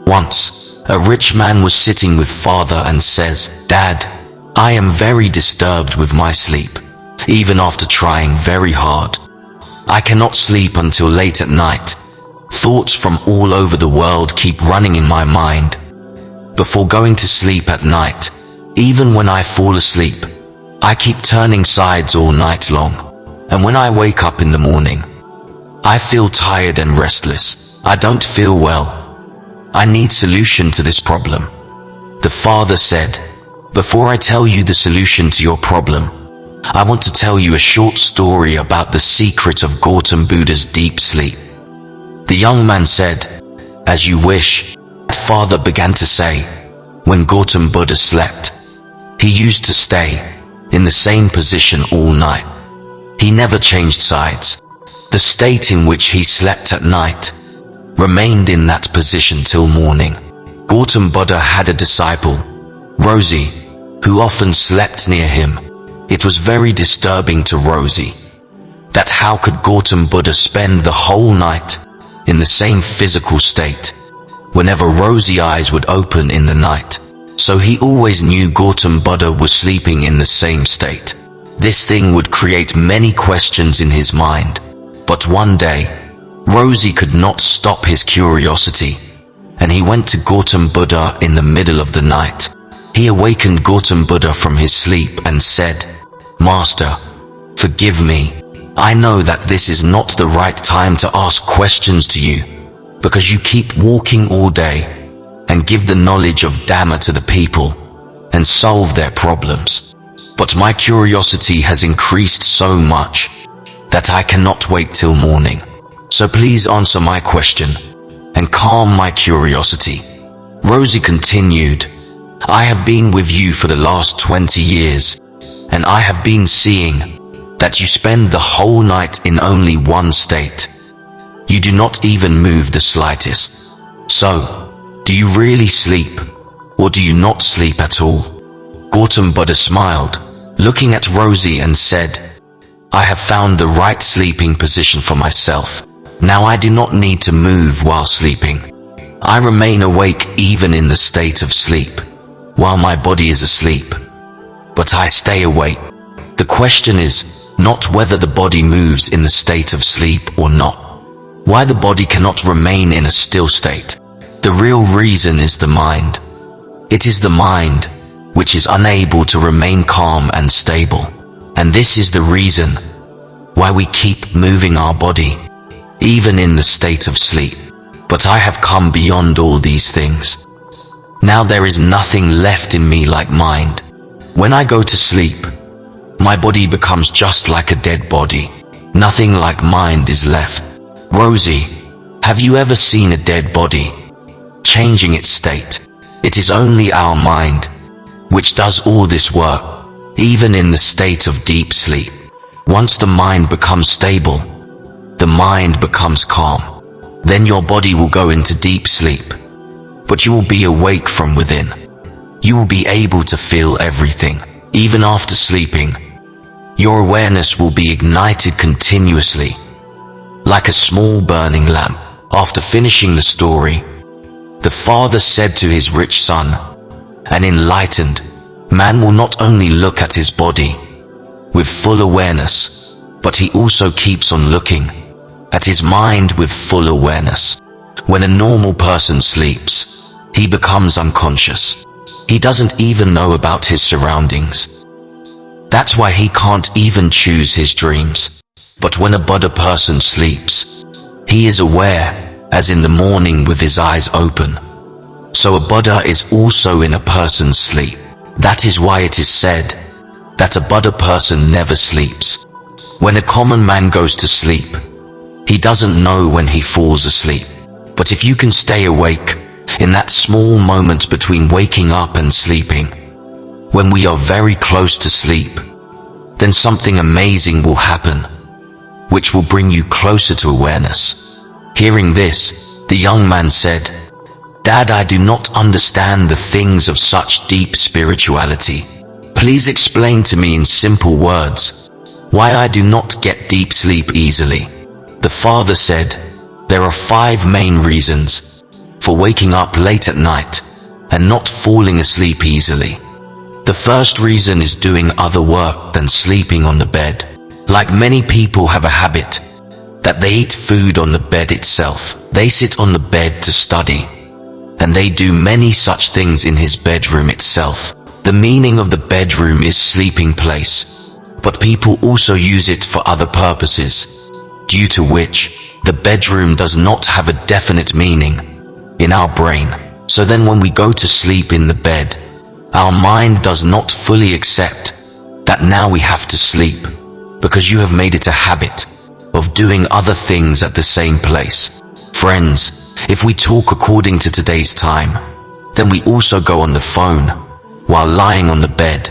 Once, a rich man was sitting with father and says, "Dad, I am very disturbed with my sleep, even after trying very hard. I cannot sleep until late at night. Thoughts from all over the world keep running in my mind. Before going to sleep at night, even when I fall asleep, I keep turning sides all night long. And when I wake up in the morning, I feel tired and restless. I don't feel well. I need solution to this problem." The father said, "Before I tell you the solution to your problem, I want to tell you a short story about the secret of Gautam Buddha's deep sleep." The young man said, "As you wish." Father began to say, when Gautam Buddha slept, he used to stay in the same position all night. He never changed sides. The state in which he slept at night remained in that position till morning. Gautam Buddha had a disciple, Rosie, who often slept near him. It was very disturbing to Rosie that how could Gautam Buddha spend the whole night in the same physical state whenever Rosie's eyes would open in the night. So he always knew Gautam Buddha was sleeping in the same state. This thing would create many questions in his mind. But one day, Rosie could not stop his curiosity, and he went to Gautam Buddha in the middle of the night. He awakened Gautam Buddha from his sleep and said, "Master, forgive me. I know that this is not the right time to ask questions to you, because you keep walking all day and give the knowledge of Dhamma to the people and solve their problems. But my curiosity has increased so much that I cannot wait till morning. So please answer my question and calm my curiosity." Rosie continued, "I have been with you for the last 20 years, and I have been seeing that you spend the whole night in only one state. You do not even move the slightest. So, do you really sleep, or do you not sleep at all?" Gautam Buddha smiled, looking at Rosie, and said, "I have found the right sleeping position for myself. Now I do not need to move while sleeping. I remain awake even in the state of sleep, while my body is asleep. But I stay awake. The question is not whether the body moves in the state of sleep or not. Why the body cannot remain in a still state. The real reason is the mind. It is the mind which is unable to remain calm and stable. And this is the reason why we keep moving our body, even in the state of sleep. But I have come beyond all these things. Now there is nothing left in me like mind. When I go to sleep, my body becomes just like a dead body. Nothing like mind is left." Rosie, have you ever seen a dead body changing its state? It is only our mind which does all this work, even in the state of deep sleep. Once the mind becomes stable, the mind becomes calm. Then your body will go into deep sleep, but you will be awake from within. You will be able to feel everything, even after sleeping. Your awareness will be ignited continuously, like a small burning lamp. After finishing the story, the father said to his rich son, "An enlightened man will not only look at his body with full awareness, but he also keeps on looking at his mind with full awareness. When a normal person sleeps, he becomes unconscious. He doesn't even know about his surroundings. That's why he can't even choose his dreams. But when a Buddha person sleeps, he is aware, as in the morning with his eyes open. So a Buddha is also in a person's sleep. That is why it is said that a Buddha person never sleeps. When a common man goes to sleep, he doesn't know when he falls asleep. But if you can stay awake in that small moment between waking up and sleeping, when we are very close to sleep, then something amazing will happen, which will bring you closer to awareness." Hearing this, the young man said, "Dad, I do not understand the things of such deep spirituality. Please explain to me in simple words why I do not get deep sleep easily." The father said, There are 5 main reasons for waking up late at night and not falling asleep easily. The first reason is doing other work than sleeping on the bed. Like many people have a habit that they eat food on the bed itself. They sit on the bed to study, and they do many such things in his bedroom itself. The meaning of the bedroom is sleeping place, but people also use it for other purposes, due to which the bedroom does not have a definite meaning in our brain. So then when we go to sleep in the bed, our mind does not fully accept that now we have to sleep, because you have made it a habit of doing other things at the same place. Friends, if we talk according to today's time, then we also go on the phone while lying on the bed,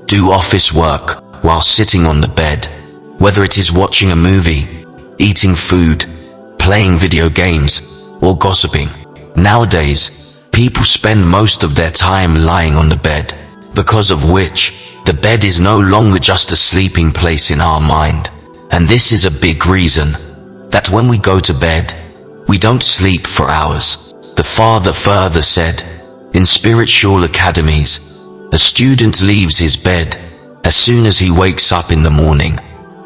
do office work while sitting on the bed, whether it is watching a movie, eating food, playing video games, or gossiping. Nowadays, people spend most of their time lying on the bed, because of which the bed is no longer just a sleeping place in our mind. And this is a big reason that when we go to bed, we don't sleep for hours. The father further said, in spiritual academies, a student leaves his bed as soon as he wakes up in the morning,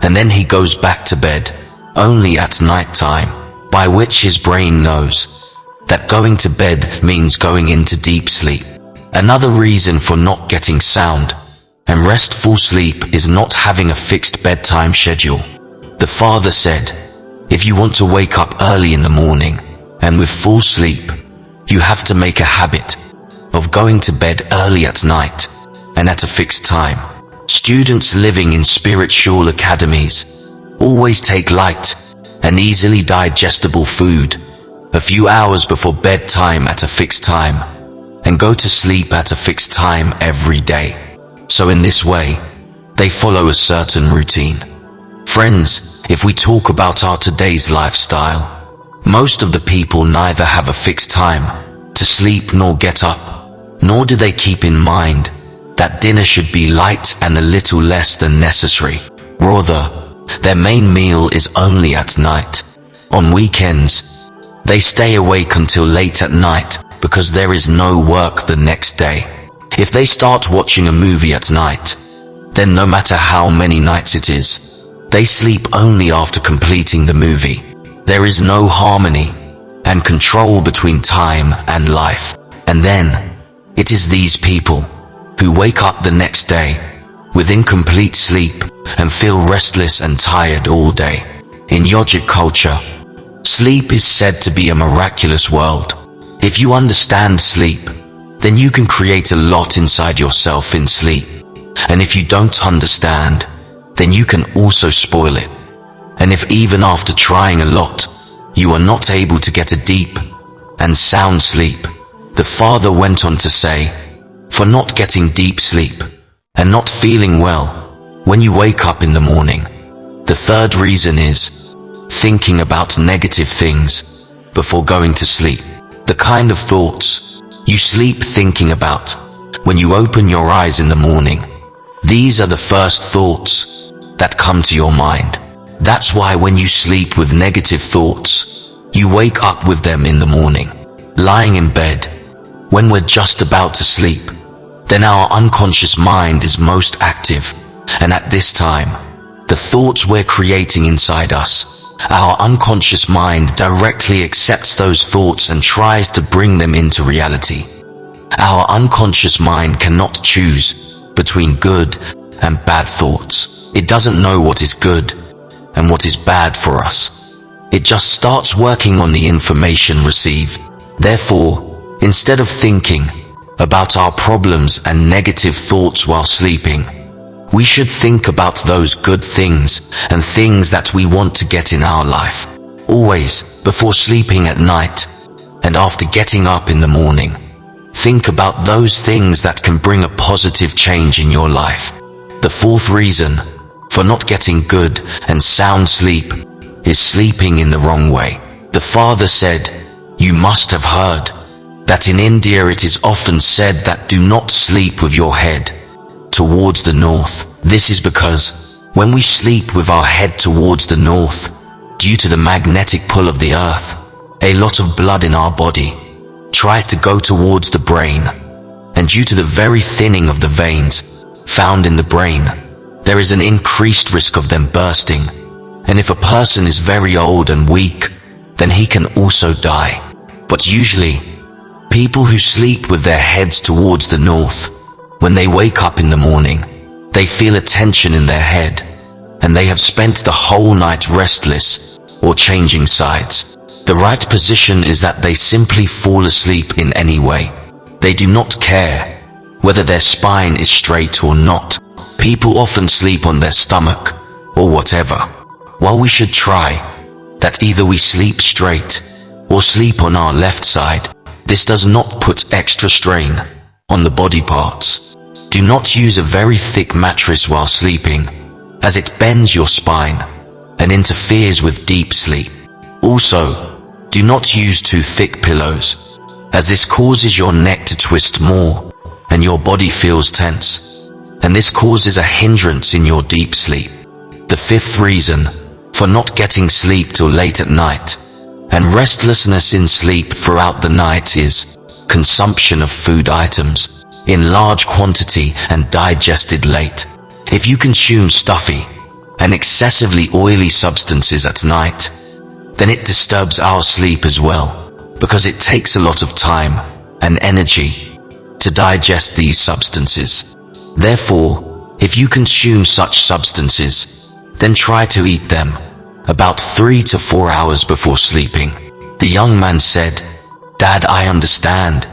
and then he goes back to bed only at night time, by which his brain knows that going to bed means going into deep sleep. Another reason for not getting sound and restful sleep is not having a fixed bedtime schedule. The father said, if you want to wake up early in the morning and with full sleep, you have to make a habit of going to bed early at night and at a fixed time. Students living in spiritual academies always take light and easily digestible food a few hours before bedtime at a fixed time, and go to sleep at a fixed time every day. So in this way, they follow a certain routine. Friends, if we talk about our today's lifestyle, most of the people neither have a fixed time to sleep nor get up, nor do they keep in mind that dinner should be light and a little less than necessary. Rather, their main meal is only at night. On weekends, they stay awake until late at night because there is no work the next day. If they start watching a movie at night, then no matter how many nights it is, they sleep only after completing the movie. There is no harmony and control between time and life. And then, it is these people who wake up the next day with incomplete sleep and feel restless and tired all day. In yogic culture, sleep is said to be a miraculous world. If you understand sleep, then you can create a lot inside yourself in sleep. And if you don't understand, then you can also spoil it. And if even after trying a lot, you are not able to get a deep and sound sleep, the father went on to say, for not getting deep sleep and not feeling well when you wake up in the morning, the third reason is thinking about negative things before going to sleep. The kind of thoughts you sleep thinking about when you open your eyes in the morning, these are the first thoughts that come to your mind. That's why when you sleep with negative thoughts, you wake up with them in the morning. Lying in bed, when we're just about to sleep, then our unconscious mind is most active, and at this time, the thoughts we're creating inside us, our unconscious mind directly accepts those thoughts and tries to bring them into reality. Our unconscious mind cannot choose between good and bad thoughts. It doesn't know what is good and what is bad for us. It just starts working on the information received. Therefore, instead of thinking about our problems and negative thoughts while sleeping, we should think about those good things and things that we want to get in our life. Always, before sleeping at night and after getting up in the morning, think about those things that can bring a positive change in your life. The fourth reason for not getting good and sound sleep is sleeping in the wrong way. The father said, you must have heard that in India it is often said that do not sleep with your head towards the north. This is because when we sleep with our head towards the north, Due to the magnetic pull of the earth, a lot of blood in our body tries to go towards the brain, and due to the very thinning of the veins found in the brain, there is an increased risk of them bursting, and if a person is very old and weak, then he can also die. But usually, people who sleep with their heads towards the north, when they wake up in the morning, they feel a tension in their head, and they have spent the whole night restless or changing sides. The right position is that they simply fall asleep in any way. They do not care whether their spine is straight or not. People often sleep on their stomach or whatever. While we should try that either we sleep straight or sleep on our left side, this does not put extra strain on the body parts. Do not use a very thick mattress while sleeping, as it bends your spine and interferes with deep sleep. Also, do not use too thick pillows, as this causes your neck to twist more and your body feels tense, and this causes a hindrance in your deep sleep. The fifth reason for not getting sleep till late at night and restlessness in sleep throughout the night is consumption of food items in large quantity and digested late. If you consume stuffy and excessively oily substances at night, then it disturbs our sleep as well, because it takes a lot of time and energy to digest these substances. Therefore, if you consume such substances, then try to eat them about 3 to 4 hours before sleeping. The young man said, "Dad, I understand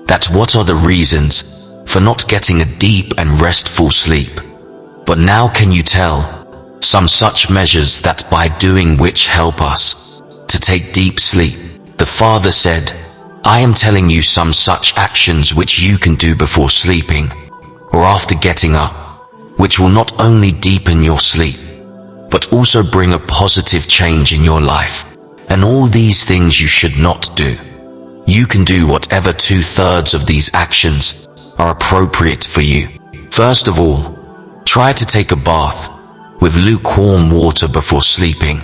that what are the reasons for not getting a deep and restful sleep. But now can you tell some such measures that by doing which help us to take deep sleep?" The father said, "I am telling you some such actions which you can do before sleeping or after getting up, which will not only deepen your sleep, but also bring a positive change in your life. And all these things you should not do. You can do whatever 2/3 of these actions are appropriate for you. First of all, try to take a bath with lukewarm water before sleeping.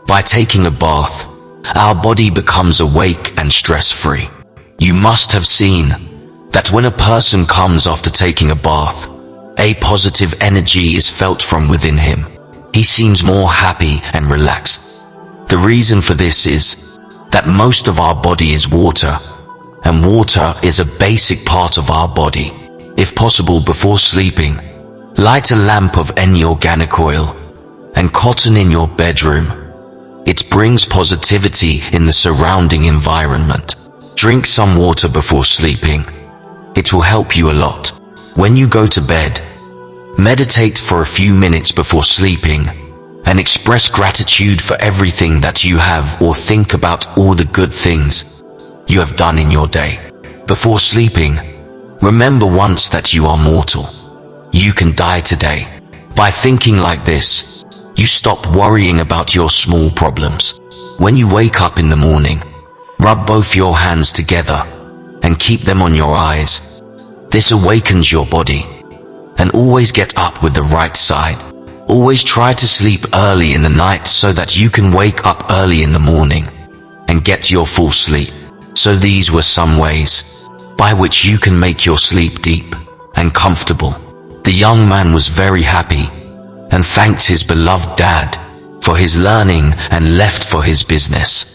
By taking a bath, our body becomes awake and stress-free. You must have seen that when a person comes after taking a bath, a positive energy is felt from within him. He seems more happy and relaxed. The reason for this is that most of our body is water, and water is a basic part of our body. If possible, before sleeping, light a lamp of any organic oil and cotton in your bedroom. It brings positivity in the surrounding environment. Drink some water before sleeping. It will help you a lot. When you go to bed, meditate for a few minutes before sleeping and express gratitude for everything that you have, or think about all the good things you have done in your day. Before sleeping, remember once that you are mortal. You can die today. By thinking like this, you stop worrying about your small problems. When you wake up in the morning, rub both your hands together and keep them on your eyes. This awakens your body. And always get up with the right side. Always try to sleep early in the night so that you can wake up early in the morning and get your full sleep. So these were some ways by which you can make your sleep deep and comfortable. The young man was very happy and thanked his beloved dad for his learning and left for his business.